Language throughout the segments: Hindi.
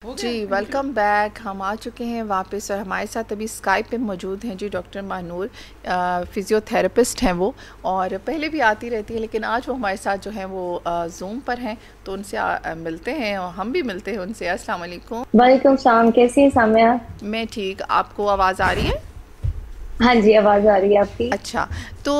जी, वेलकम बैक। हम आ चुके हैं वापस और हमारे साथ अभी स्काइप पे मौजूद हैं जी डॉक्टर मानूर। फ़िज़ियोथेरेपिस्ट हैं वो, और पहले भी आती रहती है, लेकिन आज वो हमारे साथ जो हैं वो ज़ूम पर हैं। तो उनसे मिलते हैं और हम भी मिलते हैं उनसे। अस्सलाम वालेकुम। वालेकुम सलाम। कैसी हैं साम्या? मैं ठीक, आपको आवाज़ आ रही है? हाँ जी, आवाज आ रही है आपकी। अच्छा, तो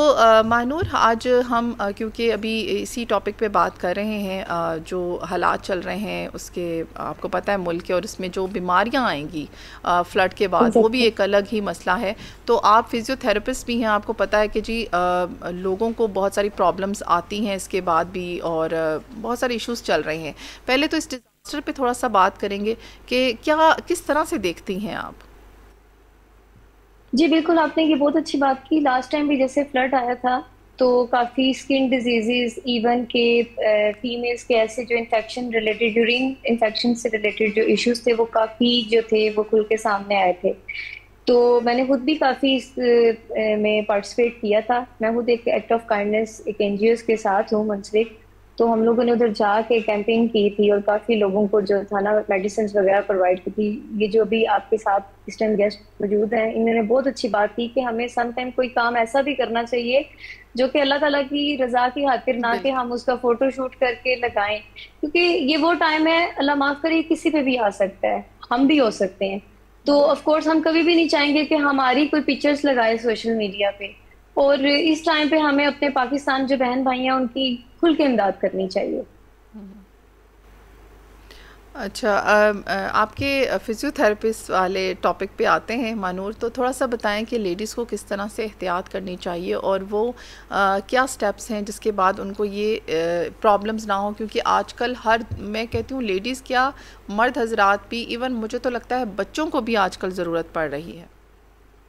मानूर, आज हम क्योंकि अभी इसी टॉपिक पे बात कर रहे हैं, जो हालात चल रहे हैं उसके, आपको पता है मुल्क के, और इसमें जो बीमारियां आएंगी फ्लड के बाद, वो भी एग्जैक्टली। एक अलग ही मसला है। तो आप फिज़ियोथेरेपिस्ट भी हैं, आपको पता है कि जी लोगों को बहुत सारी प्रॉब्लम्स आती हैं इसके बाद भी, और बहुत सारे इश्यूज चल रहे हैं। पहले तो इस डिज़ास्टर पे थोड़ा सा बात करेंगे कि क्या, किस तरह से देखती हैं आप? जी बिल्कुल, आपने ये बहुत अच्छी बात की। लास्ट टाइम भी जैसे फ्लड आया था तो काफी स्किन डिजीजेस, इवन के फीमेल्स के ऐसे जो इन्फेक्शन रिलेटेड, यूरिन इन्फेक्शन से रिलेटेड जो इश्यूज थे वो काफी जो थे वो खुल के सामने आए थे। तो मैंने खुद भी काफी इस में पार्टिसिपेट किया था। मैं खुद एक एक्ट ऑफ काइंडनेस एक एनजीओ के साथ हूँ मुंसलिक। तो हम लोगों ने उधर जाके कैंपेन की थी और काफी लोगों को जो था ना मेडिसिन वगैरह प्रोवाइड की थी। ये जो भी आपके साथ इस टाइम गेस्ट मौजूद हैं, इन्होंने बहुत अच्छी बात की कि हमें सम टाइम कोई काम ऐसा भी करना चाहिए जो कि अल्लाह ताला की रजा की खातिर, ना कि बिल्कुल। हम उसका फोटो शूट करके लगाएं। क्योंकि ये वो टाइम है, अल्लाह माफ करे, किसी पे भी आ सकता है, हम भी हो सकते हैं। तो ऑफ कोर्स हम कभी भी नहीं चाहेंगे कि हमारी कोई पिक्चर्स लगाए सोशल मीडिया पे। और इस टाइम पे हमें अपने पाकिस्तान जो बहन भाई हैं उनकी खुल के इमदाद करनी चाहिए। अच्छा, आपके फिज़ियोथेरेपिस्ट वाले टॉपिक पे आते हैं मानूर, तो थोड़ा सा बताएं कि लेडीज़ को किस तरह से एहतियात करनी चाहिए, और वो क्या स्टेप्स हैं जिसके बाद उनको ये प्रॉब्लम्स ना हो, क्योंकि आजकल हर, मैं कहती हूँ लेडीज़ क्या, मर्द हजरात भी, इवन मुझे तो लगता है बच्चों को भी आजकल ज़रूरत पड़ रही है।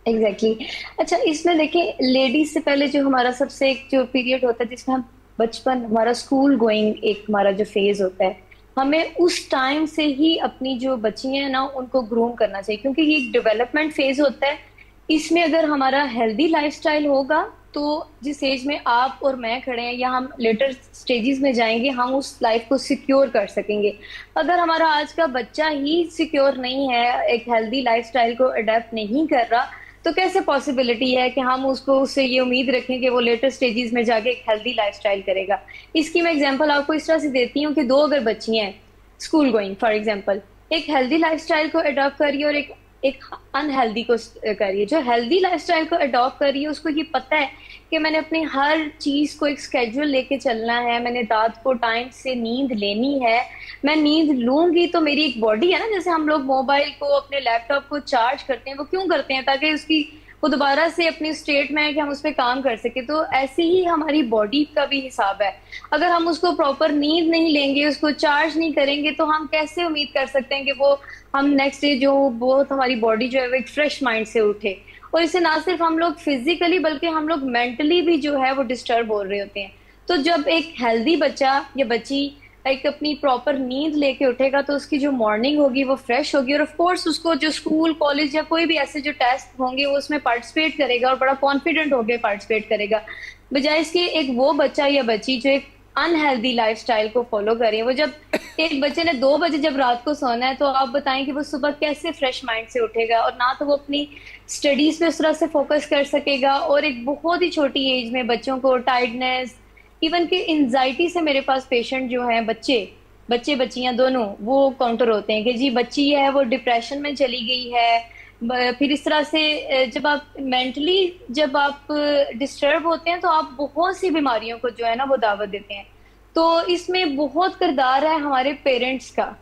Exactly exactly। अच्छा, इसमें देखें, लेडीज से पहले जो हमारा सबसे एक जो पीरियड होता है जिसमें हम बचपन, हमारा स्कूल गोइंग एक हमारा जो फेज होता है, हमें उस टाइम से ही अपनी जो बच्ची हैं ना उनको ग्रूम करना चाहिए। क्योंकि ये एक डेवलपमेंट फेज होता है। इसमें अगर हमारा हेल्दी लाइफस्टाइल होगा तो जिस एज में आप और मैं खड़े हैं या हम लेटर स्टेजेस में जाएंगे, हम उस लाइफ को सिक्योर कर सकेंगे। अगर हमारा आज का बच्चा ही सिक्योर नहीं है, एक हेल्दी लाइफस्टाइल को अडेप्ट नहीं कर रहा, तो कैसे पॉसिबिलिटी है कि हम उसको, उससे ये उम्मीद रखें कि वो लेटेस्ट स्टेजेस में जाके एक हेल्दी लाइफस्टाइल करेगा। इसकी मैं एग्जांपल आपको इस तरह से देती हूँ कि दो अगर बच्ची हैं स्कूल गोइंग फॉर एग्जांपल, एक हेल्दी लाइफस्टाइल को अडॉप्ट करिए और एक एक अनहेल्दी को करिए। जो हेल्दी लाइफस्टाइल को अडॉप्ट करिए उसको ये पता है कि मैंने अपनी हर चीज को एक स्केड्यूल लेके चलना है, मैंने रात को टाइम से नींद लेनी है। मैं नींद लूंगी तो मेरी एक बॉडी है ना, जैसे हम लोग मोबाइल को, अपने लैपटॉप को चार्ज करते हैं, वो क्यों करते हैं? ताकि उसकी, वो दोबारा से अपनी स्टेट में है कि हम उस पर काम कर सके। तो ऐसे ही हमारी बॉडी का भी हिसाब है। अगर हम उसको प्रॉपर नींद नहीं लेंगे, उसको चार्ज नहीं करेंगे, तो हम कैसे उम्मीद कर सकते हैं कि वो, हम नेक्स्ट डे जो बहुत हमारी बॉडी जो है वो एक फ्रेश माइंड से उठे। और इससे ना सिर्फ हम लोग फिजिकली बल्कि हम लोग मेंटली भी जो है वो डिस्टर्ब हो रहे होते हैं। तो जब एक हेल्दी बच्चा या बच्ची एक अपनी प्रॉपर नींद लेके उठेगा तो उसकी जो मॉर्निंग होगी वो फ्रेश होगी, और ऑफ कोर्स उसको जो स्कूल कॉलेज या कोई भी ऐसे जो टेस्ट होंगे वो उसमें पार्टिसिपेट करेगा और बड़ा कॉन्फिडेंट होकर पार्टिसिपेट करेगा। बजाय इसके एक वो बच्चा या बच्ची जो एक अनहेल्दी लाइफस्टाइल को फॉलो करें, वो जब एक बच्चे ने 2 बजे जब रात को सोना है, तो आप बताएं कि वो सुबह कैसे फ्रेश माइंड से उठेगा? और ना तो वो अपनी स्टडीज पे उस तरह से फोकस कर सकेगा, और एक बहुत ही छोटी एज में बच्चों को टाइर्डनेस, इवन कि एंजाइटी से, मेरे पास पेशेंट जो हैं, बच्चे बच्चे बच्चियां दोनों वो काउंटर होते हैं कि जी बच्ची है वो डिप्रेशन में चली गई है। फिर इस तरह से जब आप मेंटली, जब आप डिस्टर्ब होते हैं तो आप बहुत सी बीमारियों को जो है ना वो दावत देते हैं। तो इसमें बहुत किरदार है हमारे पेरेंट्स का।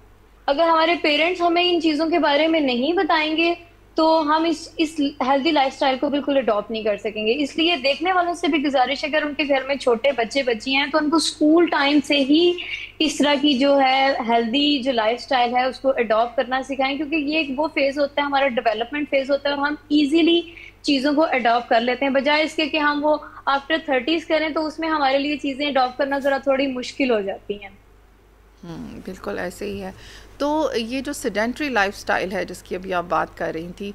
अगर हमारे पेरेंट्स हमें इन चीजों के बारे में नहीं बताएंगे तो हम इस हेल्दी लाइफस्टाइल को बिल्कुल अडॉप्ट नहीं कर सकेंगे। इसलिए देखने वालों से भी गुजारिश है, अगर उनके घर में छोटे बच्चे बच्ची हैं तो उनको स्कूल टाइम से ही इस तरह की जो है हेल्दी जो लाइफस्टाइल है उसको अडॉप्ट करना सिखाएं। क्योंकि ये एक वो फेज होता है, हमारा डेवलपमेंट फेज होता है, और हम इजीली चीजों को अडॉप्ट कर लेते हैं, बजाय इसके कि हम वो आफ्टर 30s करें, तो उसमें हमारे लिए चीजें अडॉप्ट करना जरा थोड़ी मुश्किल हो जाती हैं। बिल्कुल ऐसे ही है। तो ये जो सेडेंट्री लाइफस्टाइल है जिसकी अभी आप बात कर रही थी,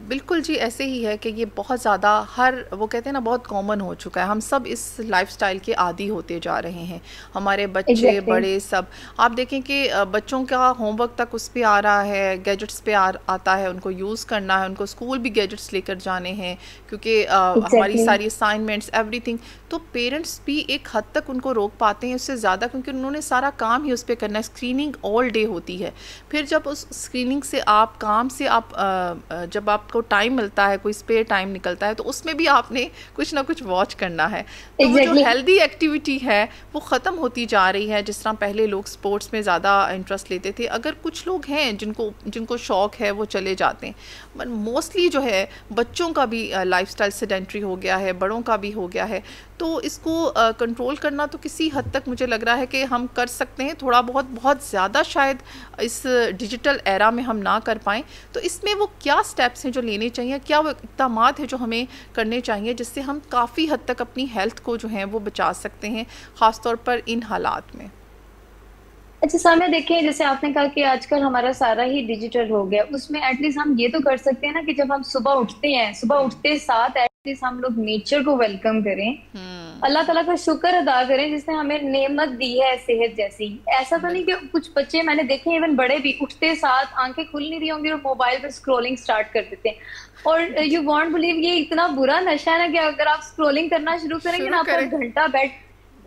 बिल्कुल जी ऐसे ही है कि ये बहुत ज़्यादा हर वो कहते हैं ना बहुत कॉमन हो चुका है। हम सब इस लाइफस्टाइल के आदी होते जा रहे हैं, हमारे बच्चे एग्जैक्टली। बड़े सब। आप देखें कि बच्चों का होमवर्क तक उस पे आ रहा है, गैजेट्स पे आता है, उनको यूज़ करना है, उनको स्कूल भी गैजेट्स लेकर जाने हैं क्योंकि हमारी एग्जैक्टली। सारी असाइनमेंट्स एवरीथिंग। तो पेरेंट्स भी एक हद तक उनको रोक पाते हैं, उससे ज़्यादा क्योंकि उन्होंने सारा काम ही उस पर करना है। स्क्रीनिंग ऑल डे होती है। फिर जब उस स्क्रीनिंग से आप काम से आप जब आपको टाइम मिलता है, कोई स्पेयर टाइम निकलता है, तो उसमें भी आपने कुछ ना कुछ वॉच करना है। तो वो जो एग्जैक्टली। हेल्दी एक्टिविटी है वो ख़त्म होती जा रही है। जिस तरह पहले लोग स्पोर्ट्स में ज़्यादा इंटरेस्ट लेते थे, अगर कुछ लोग हैं जिनको जिनको शौक़ है वो चले जाते हैं, बट मोस्टली जो है बच्चों का भी लाइफस्टाइल सेडेंट्री हो गया है, बड़ों का भी हो गया है। तो इसको कंट्रोल करना तो किसी हद तक मुझे लग रहा है कि हम कर सकते हैं, थोड़ा बहुत, बहुत ज़्यादा शायद इस डिजिटल एरा में हम ना कर पाएँ। तो इसमें वो क्या स्टेप्स हैं जो लेने चाहिए, क्या वो इक़दामात हैं जो हमें करने चाहिए जिससे हम काफ़ी हद तक अपनी हेल्थ को जो है वो बचा सकते हैं, ख़ास तौर पर इन हालात में? अच्छा सामने देखिए, जैसे आपने कहा कि आजकल हमारा सारा ही डिजिटल हो गया, उसमें एटलीस्ट हम ये तो कर सकते हैं ना कि जब हम सुबह उठते हैं, सुबह उठते साथ एटलीस्ट हम लोग नेचर को वेलकम करें, अल्लाह ताला का शुक्र अदा करें जिसने हमें नेमत दी है सेहत जैसी। ऐसा तो नहीं कि बिल्कुल। कुछ बच्चे मैंने देखे हैं, इवन बड़े भी उठते साथ आंखें खुल नहीं रही होंगी और मोबाइल पे स्क्रोलिंग स्टार्ट कर देते हैं। और यू वॉन्ट बिलीव, ये इतना बुरा नशा है ना कि अगर आप स्क्रोलिंग करना शुरू करेंगे शुरू ना, आपका करें। घंटा बेड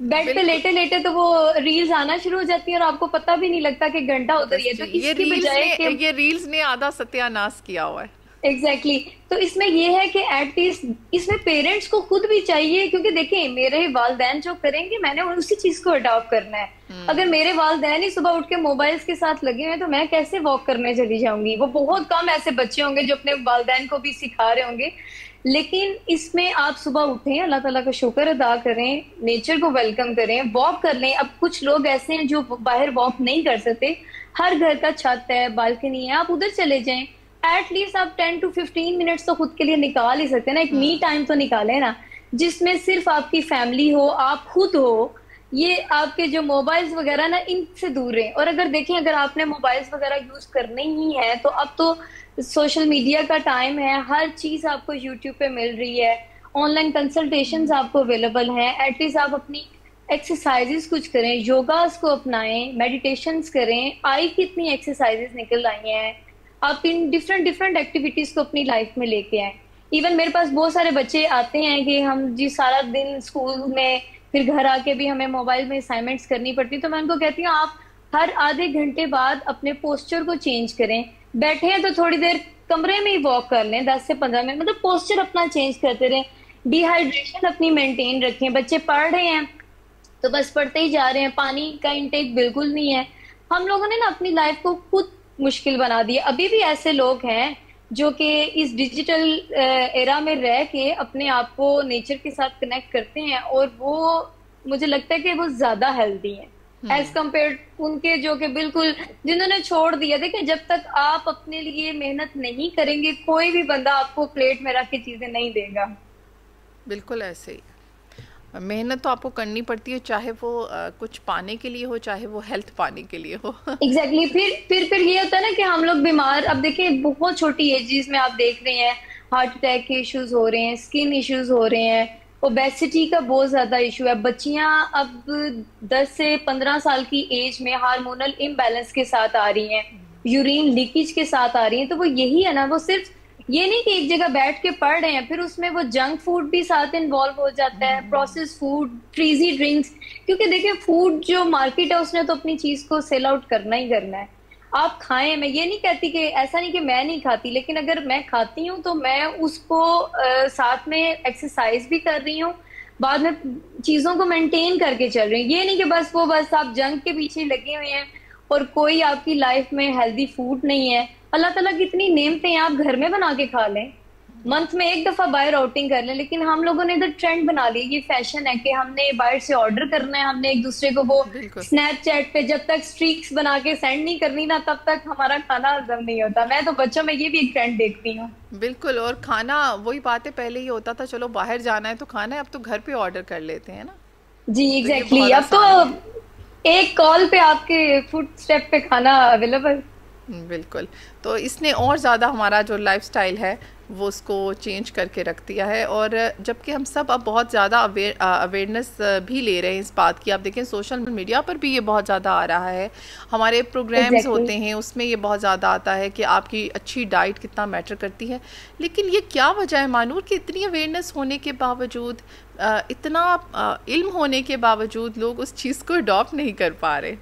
पे बिल्कुल। लेटे लेटे तो वो रील्स आना शुरू हो जाती है और आपको पता भी नहीं लगता कि घंटा उधर ही बस है। जी, तो इसकी बजाय कि ये रील्स ने आधा सत्यानाश किया हुआ है। Exactly exactly. तो इसमें ये है कि एटलीस्ट इसमें पेरेंट्स को खुद भी चाहिए, क्योंकि देखिए मेरे वालदैन जो करेंगे मैंने उसी चीज को अडॉप्ट करना है। अगर मेरे वालदैन ही सुबह उठ के मोबाइल्स के साथ लगे हुए हैं तो मैं कैसे वॉक करने चली जाऊंगी? वो बहुत कम ऐसे बच्चे होंगे जो अपने वालदैन को भी सिखा रहे होंगे। लेकिन इसमें आप सुबह उठें, अल्लाह ताला का शुक्र अदा करें, नेचर को वेलकम करें, वॉक कर लें। अब कुछ लोग ऐसे हैं जो बाहर वॉक नहीं कर सकते, हर घर का छत है, बालकनी है, आप उधर चले जाएं। एटलीस्ट आप 10 to 15 मिनट्स तो खुद के लिए निकाल ही सकते हैं ना, एक मी टाइम तो निकाले ना, जिसमें सिर्फ आपकी फैमिली हो, आप खुद हो। ये आपके जो मोबाइल्स वगैरह ना, इनसे दूर रहें। और अगर देखें, अगर आपने मोबाइल्स वगैरह यूज करने ही है तो अब तो सोशल मीडिया का टाइम है, हर चीज आपको यूट्यूब पे मिल रही है, ऑनलाइन कंसल्टेशंस आपको अवेलेबल हैं। एटलीस्ट आप अपनी एक्सरसाइजेस कुछ करें, योगास को अपनाएं, मेडिटेशंस करें। आई कितनी एक्सरसाइजेस निकल आई हैं, आप इन डिफरेंट डिफरेंट एक्टिविटीज को अपनी लाइफ में लेके आए। इवन मेरे पास बहुत सारे बच्चे आते हैं कि हम जी सारा दिन स्कूल में, फिर घर आके भी हमें मोबाइल में असाइनमेंट्स करनी पड़ती, तो मैं उनको कहती हूँ आप हर आधे घंटे बाद अपने पोस्चर को चेंज करें। बैठे हैं तो थोड़ी देर कमरे में ही वॉक कर लें, 10 से 15 मिनट, मतलब पोस्चर अपना चेंज करते रहें। डिहाइड्रेशन अपनी मेंटेन रखें। बच्चे पढ़ रहे हैं तो बस पढ़ते ही जा रहे हैं, पानी का इंटेक बिल्कुल नहीं है। हम लोगों ने ना अपनी लाइफ को खुद मुश्किल बना दी है। अभी भी ऐसे लोग हैं जो कि इस डिजिटल एरा में रह के अपने आप को नेचर के साथ कनेक्ट करते हैं, और वो मुझे लगता है कि वो ज्यादा हेल्दी हैं एज कम्पेयर उनके जो कि बिल्कुल जिन्होंने छोड़ दिया। देखिए, जब तक आप अपने लिए मेहनत नहीं करेंगे, कोई भी बंदा आपको प्लेट में रख के चीजें नहीं देगा। बिल्कुल ऐसे ही मेहनत तो आपको करनी पड़ती है, चाहे वो कुछ पाने के लिए हो, चाहे वो हेल्थ पाने के लिए हो। Exactly exactly. फिर ये होता है ना कि हम लोग बीमार, अब देखिए बहुत छोटी एज में आप देख रहे हैं हार्ट अटैक के इश्यूज हो रहे हैं, स्किन इश्यूज हो रहे हैं, ओबेसिटी का बहुत ज्यादा इशू है। बच्चियां अब 10 से 15 साल की एज में हार्मोनल इम्बैलेंस के साथ आ रही हैं, यूरिन लीकेज के साथ आ रही हैं। तो वो यही है ना, वो सिर्फ ये नहीं कि एक जगह बैठ के पढ़ रहे हैं, फिर उसमें वो जंक फूड भी साथ इन्वॉल्व हो जाता है, प्रोसेस फूड, फ्रीजी ड्रिंक्स। क्योंकि देखिए फूड जो मार्केट है उसने तो अपनी चीज को सेल आउट करना ही करना है। आप खाएं, मैं ये नहीं कहती कि ऐसा नहीं कि मैं नहीं खाती, लेकिन अगर मैं खाती हूँ तो मैं उसको साथ में एक्सरसाइज भी कर रही हूँ, बाद में चीजों को मेंटेन करके चल रही हूँ। ये नहीं कि बस आप जंक के पीछे लगे हुए हैं और कोई आपकी लाइफ में हेल्दी फूड नहीं है। अल्लाह ताला की इतनी नेमतें हैं, आप घर में बना के खा लें, मंथ में एक दफा बाहर आउटिंग कर लें। लेकिन हम लोगों ने इधर ट्रेंड बना लिया, ये फैशन है कि हमने बाहर से ऑर्डर करना है, हमने एक दूसरे को वो बिल्कुल। स्नैपचैट पे जब तक स्ट्रीक्स बना के सेंड नहीं करनी ना, तब तक हमारा खाना हजम नहीं होता। मैं तो बच्चों में ये भी एक ट्रेंड देखती हूँ। बिल्कुल। और खाना वही बात है, पहले ये होता था चलो बाहर जाना है तो खाना है, अब तो घर पे ऑर्डर कर लेते हैं ना। जी तो ये एग्जैक्टली बहुत exactly. अब आसान हो गया। तो एक कॉल पे आपके फुट स्टेप पे खाना अवेलेबल। बिल्कुल। तो इसने और ज़्यादा हमारा जो लाइफ़स्टाइल है वो उसको चेंज करके रख दिया है। और जबकि हम सब अब बहुत ज़्यादा अवेयरनेस भी ले रहे हैं इस बात की। आप देखें सोशल मीडिया पर भी ये बहुत ज़्यादा आ रहा है, हमारे प्रोग्राम्स एग्जैक्टली होते हैं उसमें ये बहुत ज़्यादा आता है कि आपकी अच्छी डाइट कितना मैटर करती है। लेकिन ये क्या वजह है मानूर कि इतनी अवेयरनेस होने के बावजूद, इतना इल्म होने के बावजूद लोग उस चीज़ को अडॉप्ट नहीं कर पा रहे।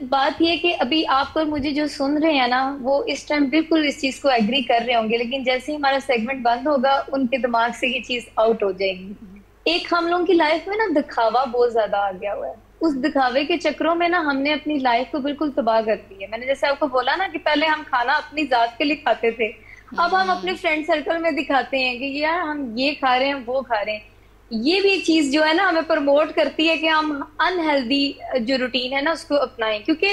बात ये कि अभी आप और मुझे जो सुन रहे हैं ना, वो इस टाइम बिल्कुल इस चीज को एग्री कर रहे होंगे, लेकिन जैसे ही हमारा सेगमेंट बंद होगा उनके दिमाग से ये चीज आउट हो जाएगी। एक हम लोगों की लाइफ में ना दिखावा बहुत ज्यादा आ गया हुआ है। उस दिखावे के चक्रों में ना हमने अपनी लाइफ को बिल्कुल तबाह कर दी है। मैंने जैसे आपको बोला ना कि पहले हम खाना अपनी जात के लिए खाते थे, अब हम अपने फ्रेंड सर्कल में दिखाते हैं कि यार हम ये खा रहे हैं वो खा रहे हैं। ये भी चीज जो है ना हमें प्रमोट करती है कि हम अनहेल्दी जो रूटीन है ना उसको अपनाएं, क्योंकि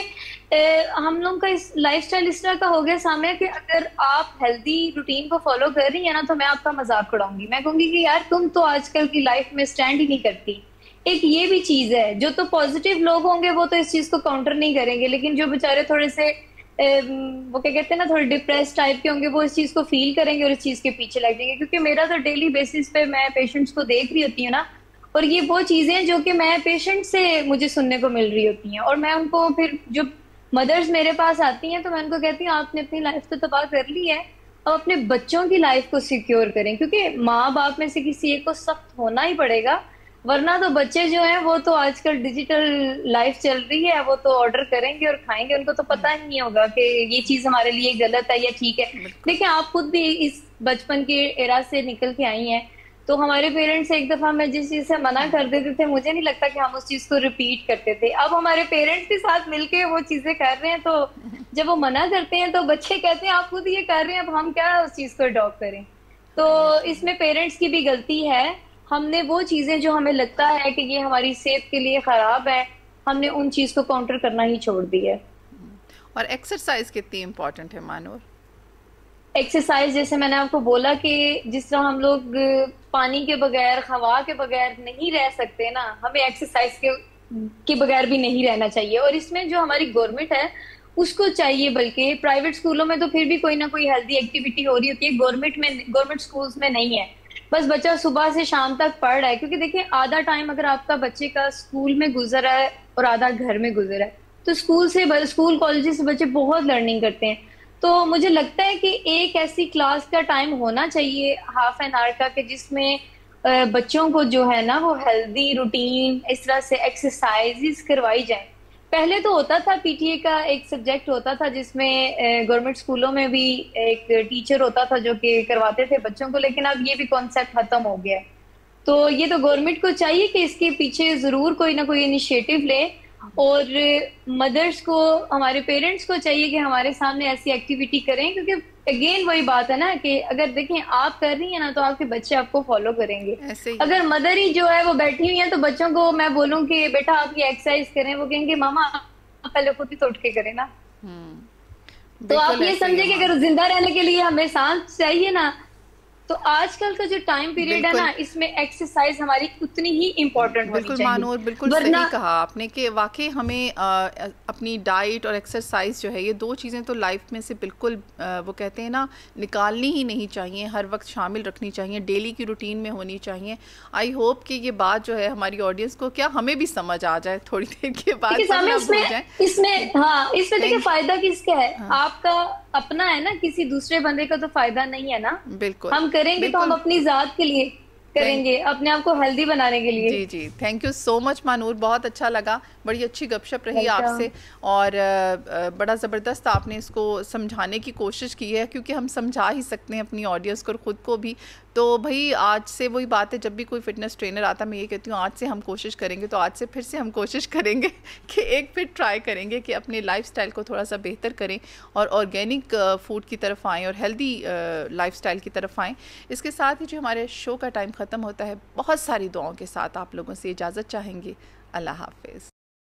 हम लोग का इस लाइफस्टाइल इस तरह का हो गया सामने कि अगर आप हेल्दी रूटीन को फॉलो कर रही है ना तो मैं आपका मजाक उड़ाऊंगी, मैं कहूंगी कि यार तुम तो आजकल की लाइफ में स्टैंड ही नहीं करती। एक ये भी चीज है, जो तो पॉजिटिव लोग होंगे वो तो इस चीज को काउंटर नहीं करेंगे, लेकिन जो बेचारे थोड़े से वो क्या कहते हैं ना थोड़े डिप्रेस टाइप के होंगे, वो इस चीज को फील करेंगे और इस चीज के पीछे लग जाएंगे। क्योंकि मेरा तो डेली बेसिस पे मैं पेशेंट्स को देख रही होती हूँ ना, और ये वो चीजें हैं जो कि मैं पेशेंट से मुझे सुनने को मिल रही होती हैं, और मैं उनको फिर जो मदर्स मेरे पास आती हैं तो मैं उनको कहती हूँ आपने अपनी लाइफ तो तबाह कर ली है, अब अपने बच्चों की लाइफ को सिक्योर करें, क्योंकि माँ बाप में से किसी एक को सख्त होना ही पड़ेगा। वरना तो बच्चे जो हैं वो तो आजकल डिजिटल लाइफ चल रही है, वो तो ऑर्डर करेंगे और खाएंगे, उनको तो पता ही नहीं होगा कि ये चीज हमारे लिए गलत है या ठीक है। बिल्कुल। देखिए आप खुद भी इस बचपन के एरा से निकल के आई हैं, तो हमारे पेरेंट्स एक दफा मैं जिस चीज से मना कर देते थे, मुझे नहीं लगता कि हम उस चीज को रिपीट करते थे। अब हमारे पेरेंट्स के साथ मिलके वो चीजें कर रहे हैं, तो जब वो मना करते हैं तो बच्चे कहते हैं आप खुद ये कर रहे हैं, अब हम क्या उस चीज को अडॉप्ट करें। तो इसमें पेरेंट्स की भी गलती है। हमने वो चीजें जो हमें लगता है कि ये हमारी सेहत के लिए खराब है, हमने उन चीज को काउंटर करना ही छोड़ दिया है। और एक्सरसाइज कितनी इम्पोर्टेंट है मानूर? एक्सरसाइज जैसे मैंने आपको बोला कि जिस तरह हम लोग पानी के बगैर हवा के बगैर नहीं रह सकते ना, हमें एक्सरसाइज के बगैर भी नहीं रहना चाहिए। और इसमें जो हमारी गवर्नमेंट है उसको चाहिए, बल्कि प्राइवेट स्कूलों में तो फिर भी कोई ना कोई हेल्दी एक्टिविटी हो रही होती है, गवर्नमेंट स्कूल्स में नहीं है। बस बच्चा सुबह से शाम तक पढ़ रहा है, क्योंकि देखिए आधा टाइम अगर आपका बच्चे का स्कूल में गुजर रहा है और आधा घर में गुजर रहा है, तो स्कूल कॉलेज से बच्चे बहुत लर्निंग करते हैं। तो मुझे लगता है कि एक ऐसी क्लास का टाइम होना चाहिए हाफ एन आवर का, कि जिसमें बच्चों को जो है ना वो हेल्दी रूटीन इस तरह से एक्सरसाइजेस करवाई जाए। पहले तो होता था पीटीए का एक सब्जेक्ट होता था, जिसमें गवर्नमेंट स्कूलों में भी एक टीचर होता था जो कि करवाते थे बच्चों को, लेकिन अब ये भी कॉन्सेप्ट खत्म हो गया है। तो ये तो गवर्नमेंट को चाहिए कि इसके पीछे जरूर कोई ना कोई इनिशिएटिव ले, और मदर्स को, हमारे पेरेंट्स को चाहिए कि हमारे सामने ऐसी एक्टिविटी करें, क्योंकि अगेन वही बात है ना कि अगर देखें आप कर रही हैं ना तो आपके बच्चे आपको फॉलो करेंगे। ऐसे ही है। अगर मदर ही जो है वो बैठी हुई है तो बच्चों को मैं बोलूं कि बेटा आप ये एक्सरसाइज करें, वो कहेंगे मामा आप पहले खुद ही तो उठ के करें ना। तो आप बिल्कुल ये ऐसे ही है समझे कि अगर मानूर। जिंदा रहने के लिए हमें सांस चाहिए ना, तो आजकल का जो टाइम पीरियड है ना बिल्कुल। इसमें एक्सरसाइज हमारी उतनी ही इम्पोर्टेंट होनी बिल्कुल चाहिए। मानूर, बिल्कुल सही वरना कहा आपने कि वाकई हमें अपनी डाइट और एक्सरसाइज जो है ये दो चीज़ें तो लाइफ में से बिल्कुल वो कहते हैं ना निकालनी ही नहीं चाहिए, हर वक्त शामिल रखनी चाहिए, डेली की रूटीन में होनी चाहिए। आई होप कि ये बात जो है हमारी ऑडियंस को, क्या हमें भी समझ आ जाए थोड़ी देर के बाद, देखिए सामने वरना भूल इसमें जाए। इसमें हाँ इसमें देखिए थैंक। फायदा किसका है, हाँ। आपका अपना है ना, किसी दूसरे बंदे का तो फायदा नहीं है ना। बिल्कुल। हम करेंगे तो हम बिल्कुल। अपनी जात के लिए थैंक। करेंगे, अपने आप को हेल्दी बनाने के लिए। जी जी, thank you so much Manur, बहुत अच्छा लगा, बड़ी अच्छी गपशप रही वेलकम। आपसे। और बड़ा ज़बरदस्त आपने इसको समझाने की कोशिश की है, क्योंकि हम समझा ही सकते हैं अपनी ऑडियंस को और ख़ुद को भी। तो भाई आज से वही बात है, जब भी कोई फिटनेस ट्रेनर आता है मैं ये कहती हूँ आज से हम कोशिश करेंगे, तो आज से फिर से हम कोशिश करेंगे कि एक फिर ट्राई करेंगे कि अपने लाइफस्टाइल को थोड़ा सा बेहतर करें और ऑर्गेनिक फूड की तरफ आएँ और हेल्दी लाइफस्टाइल की तरफ आएँ। इसके साथ ही जो हमारे शो का टाइम ख़त्म होता है, बहुत सारी दुआओं के साथ आप लोगों से इजाज़त चाहेंगे। अल्लाह हाफ़िज़।